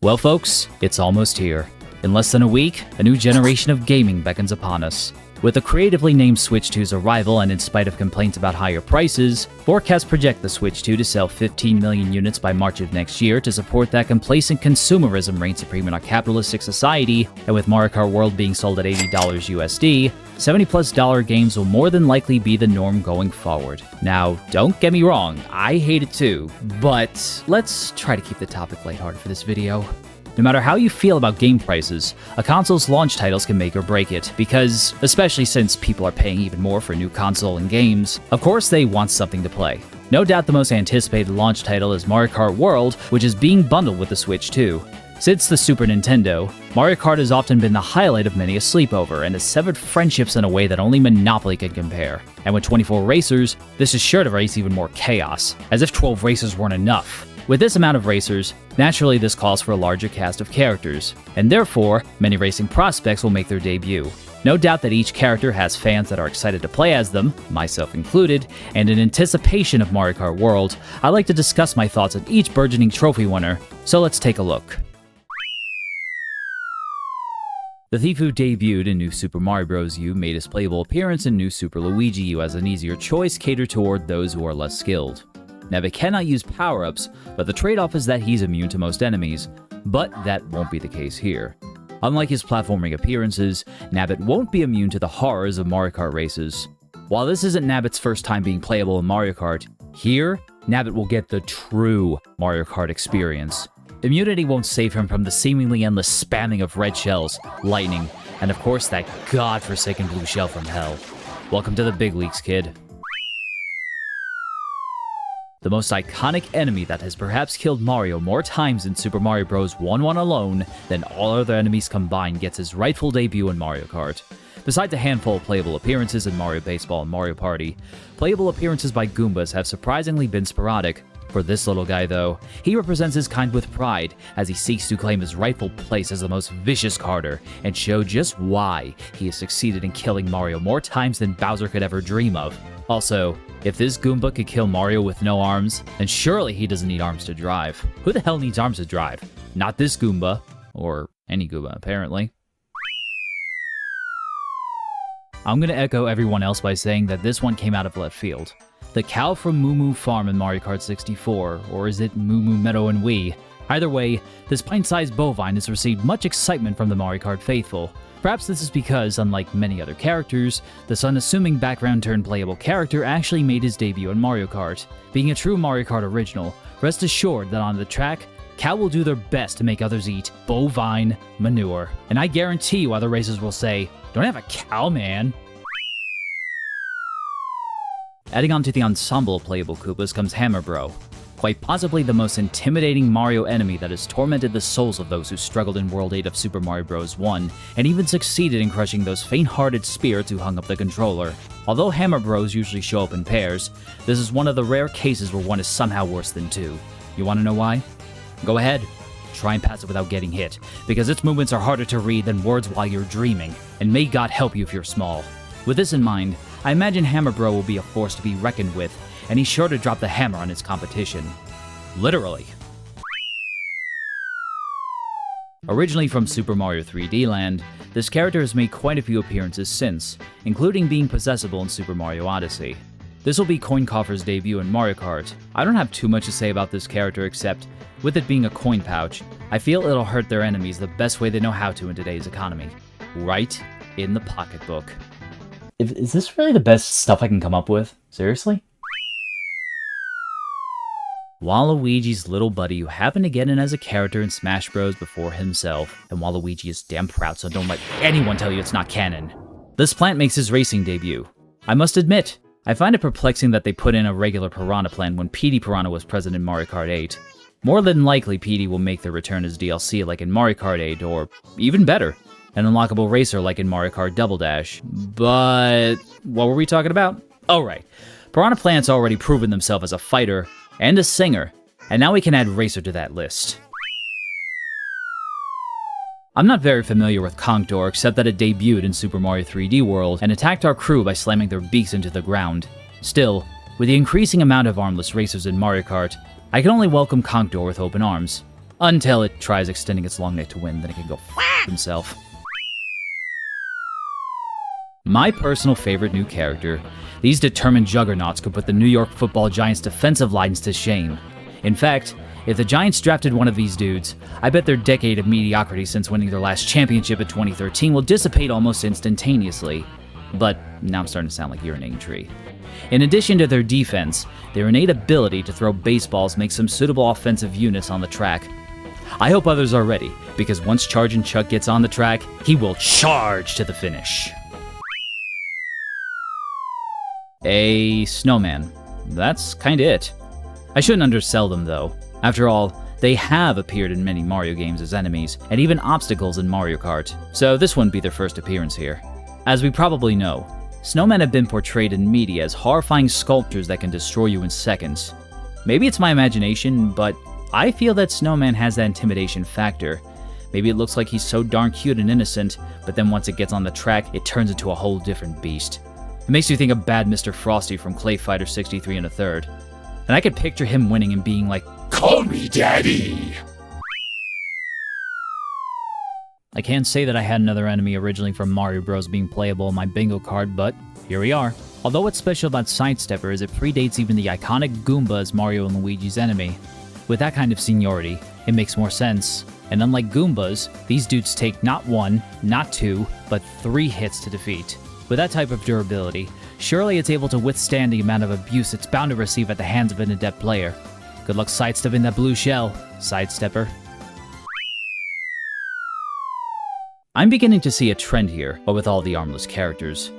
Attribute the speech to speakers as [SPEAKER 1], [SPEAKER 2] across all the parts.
[SPEAKER 1] Well folks, it's almost here. In less than a week, a new generation of gaming beckons upon us. With the creatively named Switch 2's arrival and in spite of complaints about higher prices, forecasts project the Switch 2 to sell 15 million units by March of next year to support that complacent consumerism reigns supreme in our capitalistic society, and with Mario Kart World being sold at $80 USD, $70+ games will more than likely be the norm going forward. Now, don't get me wrong, I hate it too, but let's try to keep the topic lighthearted for this video. No matter how you feel about game prices, a console's launch titles can make or break it, because, especially since people are paying even more for a new console and games, of course they want something to play. No doubt the most anticipated launch title is Mario Kart World, which is being bundled with the Switch 2. Since the Super Nintendo, Mario Kart has often been the highlight of many a sleepover and has severed friendships in a way that only Monopoly can compare. And with 24 racers, this is sure to raise even more chaos, as if 12 racers weren't enough. With this amount of racers, naturally this calls for a larger cast of characters, and therefore, many racing prospects will make their debut. No doubt that each character has fans that are excited to play as them, myself included, and in anticipation of Mario Kart World, I'd like to discuss my thoughts on each burgeoning trophy winner, so let's take a look. The thief who debuted in New Super Mario Bros. U made his playable appearance in New Super Luigi U as an easier choice catered toward those who are less skilled. Nabbit cannot use power-ups, but the trade-off is that he's immune to most enemies, but that won't be the case here. Unlike his platforming appearances, Nabbit won't be immune to the horrors of Mario Kart races. While this isn't Nabbit's first time being playable in Mario Kart, here, Nabbit will get the true Mario Kart experience. Immunity won't save him from the seemingly endless spamming of red shells, lightning, and of course that godforsaken blue shell from hell. Welcome to the big leagues, kid. The most iconic enemy that has perhaps killed Mario more times in Super Mario Bros. 1-1 alone than all other enemies combined gets his rightful debut in Mario Kart. Besides a handful of playable appearances in Mario Baseball and Mario Party, playable appearances by Goombas have surprisingly been sporadic. For this little guy though, he represents his kind with pride as he seeks to claim his rightful place as the most vicious karter and show just why he has succeeded in killing Mario more times than Bowser could ever dream of. Also, if this Goomba could kill Mario with no arms, then surely he doesn't need arms to drive. Who the hell needs arms to drive? Not this Goomba, or any Goomba apparently. I'm gonna echo everyone else by saying that this one came out of left field. The cow from Moo Moo Farm in Mario Kart 64, or is it Moo Moo Meadow and Wii? Either way, this pint-sized bovine has received much excitement from the Mario Kart faithful. Perhaps this is because, unlike many other characters, this unassuming background-turned-playable character actually made his debut in Mario Kart. Being a true Mario Kart original, rest assured that on the track, cow will do their best to make others eat bovine manure. And I guarantee you other racers will say, "Don't have a cow, man." Adding on to the ensemble of playable Koopas comes Hammer Bro, quite possibly the most intimidating Mario enemy that has tormented the souls of those who struggled in World 8 of Super Mario Bros. 1, and even succeeded in crushing those faint-hearted spirits who hung up the controller. Although Hammer Bros usually show up in pairs, this is one of the rare cases where one is somehow worse than two. You wanna know why? Go ahead. Try and pass it without getting hit, because its movements are harder to read than words while you're dreaming, and may God help you if you're small. With this in mind, I imagine Hammer Bro will be a force to be reckoned with, and he's sure to drop the hammer on his competition. Literally. Originally from Super Mario 3D Land, this character has made quite a few appearances since, including being possessable in Super Mario Odyssey. This will be Coin Coffer's debut in Mario Kart. I don't have too much to say about this character except, with it being a coin pouch, I feel it'll hurt their enemies the best way they know how to in today's economy. Right in the pocketbook. Is this really the best stuff I can come up with? Seriously? Waluigi's little buddy who happened to get in as a character in Smash Bros. Before himself, and Waluigi is damn proud, so don't let anyone tell you it's not canon. This plant makes his racing debut. I must admit, I find it perplexing that they put in a regular Piranha plant when Petey Piranha was present in Mario Kart 8. More than likely, Petey will make their return as DLC like in Mario Kart 8, or even better, an unlockable racer like in Mario Kart Double Dash. But what were we talking about? Oh right, Piranha Plant's already proven themselves as a fighter and a singer, and now we can add Racer to that list. I'm not very familiar with Conkedor except that it debuted in Super Mario 3D World and attacked our crew by slamming their beaks into the ground. Still, with the increasing amount of armless racers in Mario Kart, I can only welcome Conkedor with open arms. Until it tries extending its long neck to win, then it can go f himself. My personal favorite new character. These determined juggernauts could put the New York Football Giants' defensive lines to shame. In fact, if the Giants drafted one of these dudes, I bet their decade of mediocrity since winning their last championship in 2013 will dissipate almost instantaneously. But now I'm starting to sound like a urinating tree. In addition to their defense, their innate ability to throw baseballs makes them suitable offensive units on the track. I hope others are ready, because once Chargin' Chuck gets on the track, he will charge to the finish. A snowman. That's kinda it. I shouldn't undersell them though. After all, they have appeared in many Mario games as enemies, and even obstacles in Mario Kart, so this wouldn't be their first appearance here. As we probably know, snowmen have been portrayed in media as horrifying sculptures that can destroy you in seconds. Maybe it's my imagination, but I feel that Snowman has that intimidation factor. Maybe it looks like he's so darn cute and innocent, but then once it gets on the track, it turns into a whole different beast. It makes you think of bad Mr. Frosty from Clay Fighter 63 1/3. And I could picture him winning and being like, "Call me Daddy!" I can't say that I had another enemy originally from Mario Bros. Being playable on my bingo card, but here we are. Although what's special about Sidestepper is it predates even the iconic Goomba as Mario and Luigi's enemy. With that kind of seniority, it makes more sense. And unlike Goombas, these dudes take not one, not two, but 3 hits to defeat. With that type of durability, surely it's able to withstand the amount of abuse it's bound to receive at the hands of an adept player. Good luck sidestepping that blue shell, Sidestepper. I'm beginning to see a trend here, but with all the armless characters.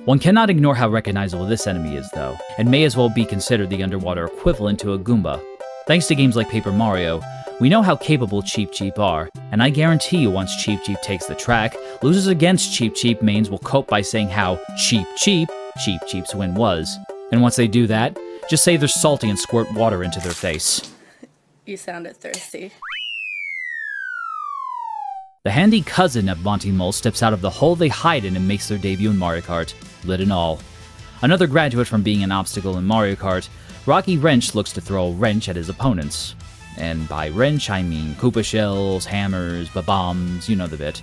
[SPEAKER 1] One cannot ignore how recognizable this enemy is though, and may as well be considered the underwater equivalent to a Goomba. Thanks to games like Paper Mario, we know how capable Cheep Cheep are, and I guarantee you once Cheep Cheep takes the track, losers against Cheep Cheep mains will cope by saying how Cheep Cheep's win was. And once they do that, just say they're salty and squirt water into their face.
[SPEAKER 2] You sounded thirsty.
[SPEAKER 1] The handy cousin of Monty Mole steps out of the hole they hide in and makes their debut in Mario Kart, lid and all. Another graduate from being an obstacle in Mario Kart, Rocky Wrench looks to throw a wrench at his opponents. And by wrench, I mean Koopa shells, hammers, bombs, you know the bit.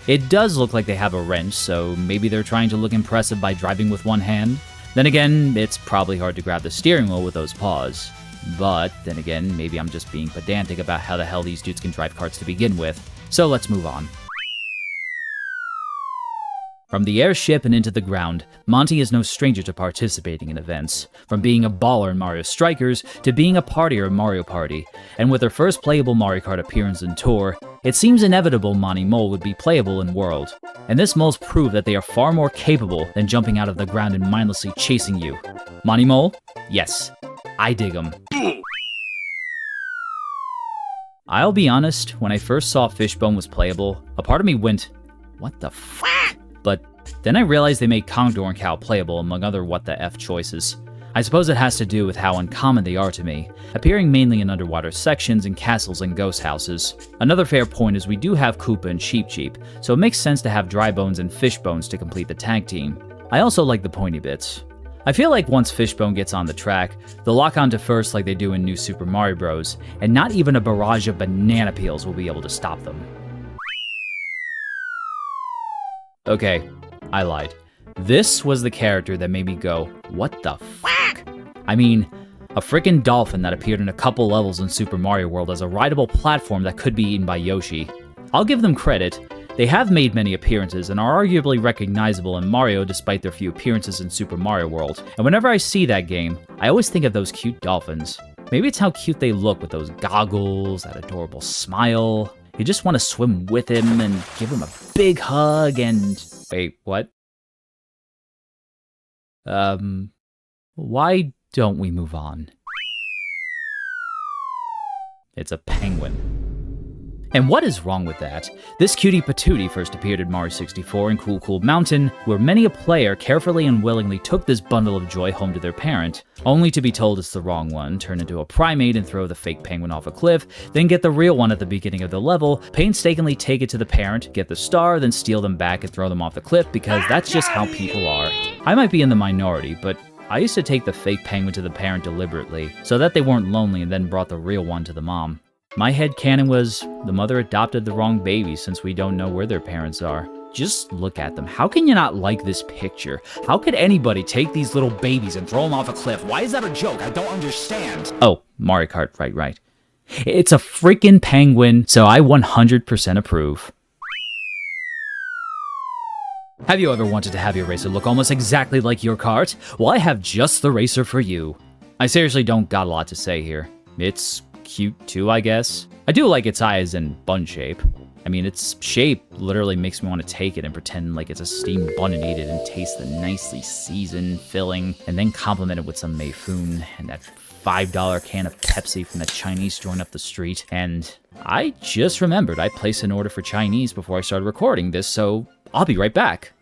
[SPEAKER 1] It does look like they have a wrench, so maybe they're trying to look impressive by driving with one hand. Then again, it's probably hard to grab the steering wheel with those paws. But then again, maybe I'm just being pedantic about how the hell these dudes can drive karts to begin with. So let's move on. From the airship and into the ground, Monty is no stranger to participating in events, from being a baller in Mario Strikers to being a partier in Mario Party, and with their first playable Mario Kart appearance in Tour, it seems inevitable Monty Mole would be playable in World. And this moles prove that they are far more capable than jumping out of the ground and mindlessly chasing you. Monty Mole? Yes, I dig him. I'll be honest, when I first saw Fishbone was playable, a part of me went, what the f***? But then I realized they made Condor and Cow playable among other what the F choices. I suppose it has to do with how uncommon they are to me, appearing mainly in underwater sections and castles and ghost houses. Another fair point is we do have Koopa and Cheep Cheep, so it makes sense to have Dry Bones and Fishbones to complete the tag team. I also like the pointy bits. I feel like once Fishbone gets on the track, they'll lock onto first like they do in New Super Mario Bros., and not even a barrage of banana peels will be able to stop them. Okay, I lied. This was the character that made me go, what the fuck? I mean, a frickin' dolphin that appeared in a couple levels in Super Mario World as a rideable platform that could be eaten by Yoshi. I'll give them credit. They have made many appearances and are arguably recognizable in Mario despite their few appearances in Super Mario World. And whenever I see that game, I always think of those cute dolphins. Maybe it's how cute they look with those goggles, that adorable smile. You just want to swim with him and give him a big hug and... Wait, what? Why don't we move on? It's a penguin. And what is wrong with that? This cutie patootie first appeared in Mario 64 in Cool Cool Mountain, where many a player carefully and willingly took this bundle of joy home to their parent, only to be told it's the wrong one, turn into a primate and throw the fake penguin off a cliff, then get the real one at the beginning of the level, painstakingly take it to the parent, get the star, then steal them back and throw them off the cliff because that's just how people are. I might be in the minority, but I used to take the fake penguin to the parent deliberately, so that they weren't lonely and then brought the real one to the mom. My headcanon was the mother adopted the wrong baby since we don't know where their parents are. Just look at them. How can you not like this picture? How could anybody take these little babies and throw them off a cliff? Why is that a joke? I don't understand. Oh, Mario Kart, right. It's a freaking penguin, so I 100% approve. Have you ever wanted to have your racer look almost exactly like your kart? Well, I have just the racer for you. I seriously don't got a lot to say here. It's cute too, I guess. I do like its eyes and bun shape. I mean, its shape literally makes me want to take it and pretend like it's a steamed bun and eat it and taste the nicely seasoned filling, and then compliment it with some Mayfoon and that $5 can of Pepsi from the Chinese joint up the street. And I just remembered I placed an order for Chinese before I started recording this, so I'll be right back.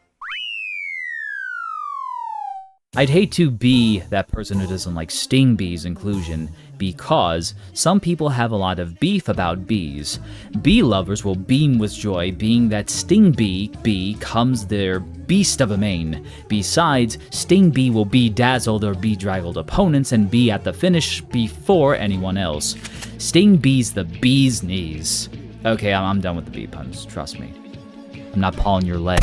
[SPEAKER 1] I'd hate to be that person who doesn't like sting bees inclusion, because some people have a lot of beef about bees. Bee lovers will beam with joy being that sting bee comes their beast of a main. Besides, sting bee will bedazzle their bedraggled opponents and be at the finish before anyone else. Sting bee's the bee's knees. Okay, I'm done with the bee puns, trust me. I'm not pawing your leg.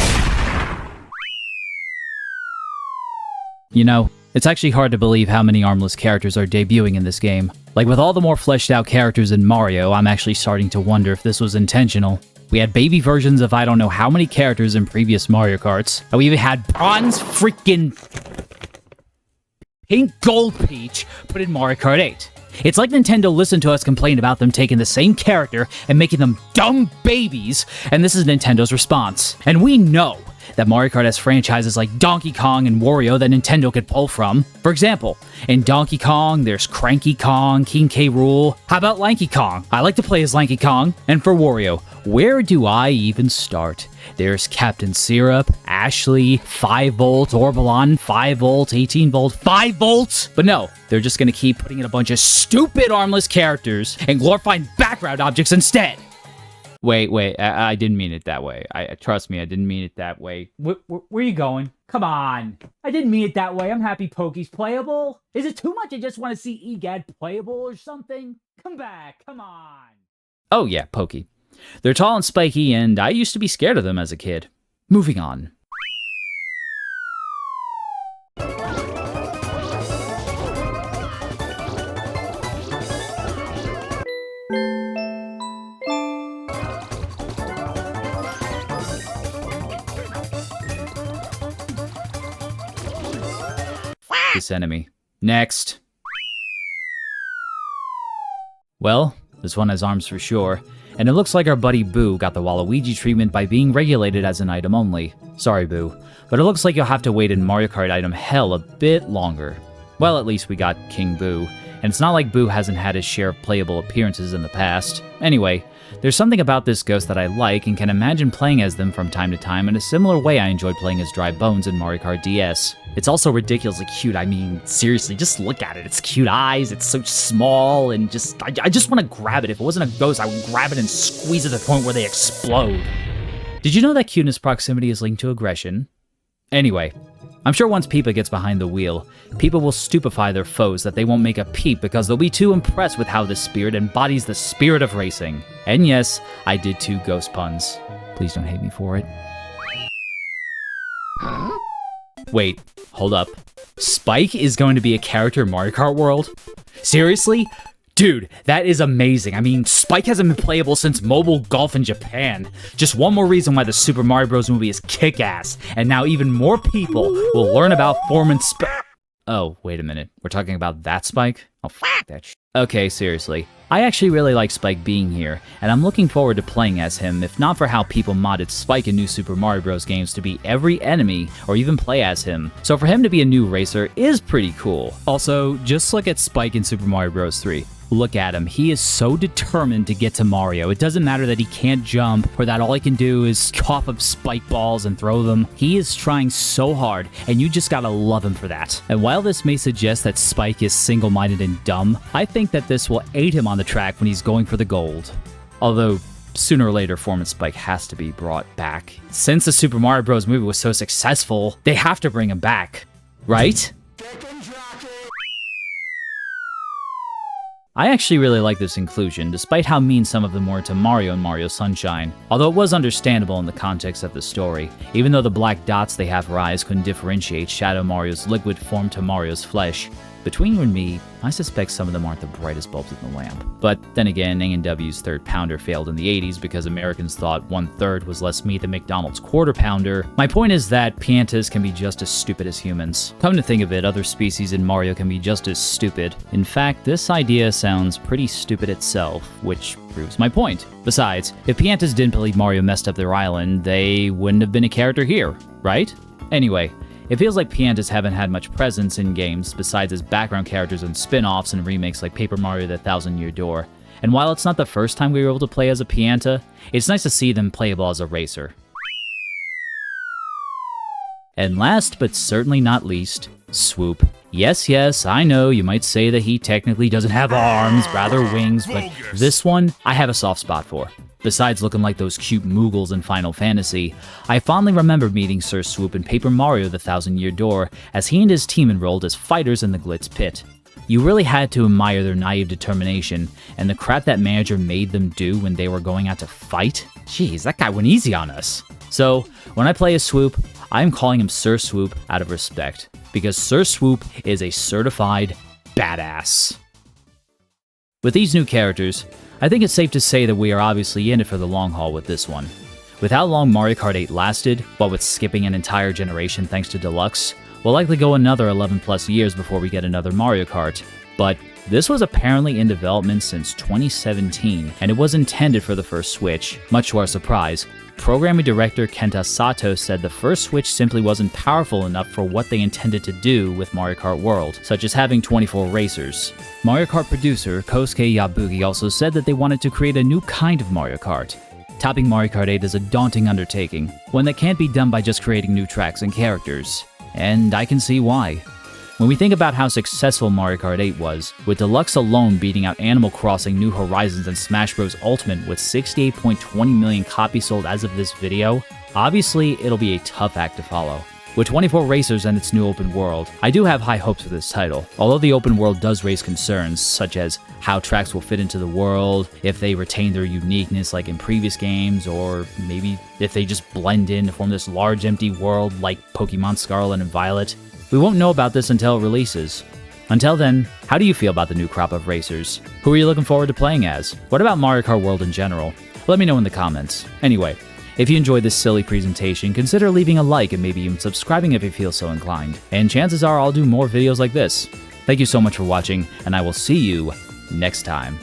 [SPEAKER 1] You know, it's actually hard to believe how many armless characters are debuting in this game. Like, with all the more fleshed out characters in Mario, I'm actually starting to wonder if this was intentional. We had baby versions of I don't know how many characters in previous Mario Karts, and we even had bronze freaking pink gold Peach put in Mario Kart 8. It's like Nintendo listened to us complain about them taking the same character and making them dumb babies, and this is Nintendo's response. And we know that Mario Kart has franchises like Donkey Kong and Wario that Nintendo could pull from. For example, in Donkey Kong, there's Cranky Kong, King K. Rool. How about Lanky Kong? I like to play as Lanky Kong. And for Wario, where do I even start? There's Captain Syrup, Ashley, 5-volt, Orbalon, 5-volt, 18-volt, 5-volt. But no, they're just gonna keep putting in a bunch of stupid armless characters and glorifying background objects instead. Wait, I didn't mean it that way. Trust me, I didn't mean it that way. Where are you going? Come on. I didn't mean it that way. I'm happy Pokey's playable. Is it too much I just want to see Egad playable or something? Come back, come on. Oh yeah, Pokey. They're tall and spiky, and I used to be scared of them as a kid. Moving on. This enemy. Next. Well, this one has arms for sure, and it looks like our buddy Boo got the Waluigi treatment by being regulated as an item only. Sorry, Boo, but it looks like you'll have to wait in Mario Kart item hell a bit longer. Well, at least we got King Boo, and it's not like Boo hasn't had his share of playable appearances in the past. Anyway, there's something about this ghost that I like and can imagine playing as them from time to time in a similar way I enjoyed playing as Dry Bones in Mario Kart DS. It's also ridiculously cute. I mean, seriously, just look at it. It's cute eyes, it's so small, and I just want to grab it. If it wasn't a ghost, I would grab it and squeeze it to the point where they explode. Did you know that cuteness proximity is linked to aggression? Anyway, I'm sure once Peepa gets behind the wheel, Peepa will stupefy their foes that they won't make a peep because they'll be too impressed with how this spirit embodies the spirit of racing. And yes, I did 2 ghost puns. Please don't hate me for it. Wait, hold up. Spike is going to be a character in Mario Kart World? Seriously? Dude, that is amazing. I mean, Spike hasn't been playable since mobile golf in Japan. Just one more reason why the Super Mario Bros. Movie is kick-ass. And now even more people will learn about form and Oh, wait a minute. We're talking about that Spike? Oh, fuck that shit. Okay, seriously. I actually really like Spike being here, and I'm looking forward to playing as him, if not for how people modded Spike in new Super Mario Bros. Games to be every enemy, or even play as him. So for him to be a new racer is pretty cool. Also, just look at Spike in Super Mario Bros. 3. Look at him. He is so determined to get to Mario. It doesn't matter that he can't jump, or that all he can do is cough up spike balls and throw them. He is trying so hard, and you just gotta love him for that. And while this may suggest that Spike is single-minded and dumb, I think that this will aid him on the track when he's going for the gold. Although, sooner or later, Form and Spike has to be brought back. Since the Super Mario Bros. Movie was so successful, they have to bring him back. Right? I actually really like this inclusion, despite how mean some of them were to Mario and Mario Sunshine, although it was understandable in the context of the story, even though the black dots they have for eyes couldn't differentiate Shadow Mario's liquid form to Mario's flesh. Between you and me, I suspect some of them aren't the brightest bulbs in the lamp. But then again, A&W's third pounder failed in the 80s because Americans thought 1/3 was less meat than McDonald's quarter pounder. My point is that Piantas can be just as stupid as humans. Come to think of it, other species in Mario can be just as stupid. In fact, this idea sounds pretty stupid itself, which proves my point. Besides, if Piantas didn't believe Mario messed up their island, they wouldn't have been a character here, right? Anyway, it feels like Piantas haven't had much presence in games besides as background characters in spin-offs and remakes like Paper Mario the Thousand Year Door. And while it's not the first time we were able to play as a Pianta, it's nice to see them playable as a racer. And last but certainly not least, Swoop. Yes, I know you might say that he technically doesn't have arms, rather wings, but this one I have a soft spot for. Besides looking like those cute Moogles in Final Fantasy, I fondly remember meeting Sir Swoop in Paper Mario the Thousand Year Door as he and his team enrolled as fighters in the Glitz Pit. You really had to admire their naive determination and the crap that manager made them do when they were going out to fight. Jeez, that guy went easy on us. So, when I play as Swoop, I'm calling him Sir Swoop out of respect, because Sir Swoop is a certified badass. With these new characters, I think it's safe to say that we are obviously in it for the long haul with this one. With how long Mario Kart 8 lasted, what with skipping an entire generation thanks to Deluxe, we'll likely go another 11 plus years before we get another Mario Kart. But this was apparently in development since 2017, and it was intended for the first Switch. Much to our surprise, programming director Kenta Sato said the first Switch simply wasn't powerful enough for what they intended to do with Mario Kart World, such as having 24 racers. Mario Kart producer Kosuke Yabuki also said that they wanted to create a new kind of Mario Kart. Topping Mario Kart 8 is a daunting undertaking, one that can't be done by just creating new tracks and characters. And I can see why. When we think about how successful Mario Kart 8 was, with Deluxe alone beating out Animal Crossing New Horizons and Smash Bros. Ultimate with 68.20 million copies sold as of this video, obviously it'll be a tough act to follow. With 24 racers and its new open world, I do have high hopes for this title, although the open world does raise concerns, such as how tracks will fit into the world, if they retain their uniqueness like in previous games, or maybe if they just blend in to form this large empty world like Pokemon Scarlet and Violet. We won't know about this until it releases. Until then, how do you feel about the new crop of racers? Who are you looking forward to playing as? What about Mario Kart World in general? Let me know in the comments. Anyway, if you enjoyed this silly presentation, consider leaving a like and maybe even subscribing if you feel so inclined. And chances are I'll do more videos like this. Thank you so much for watching, and I will see you next time.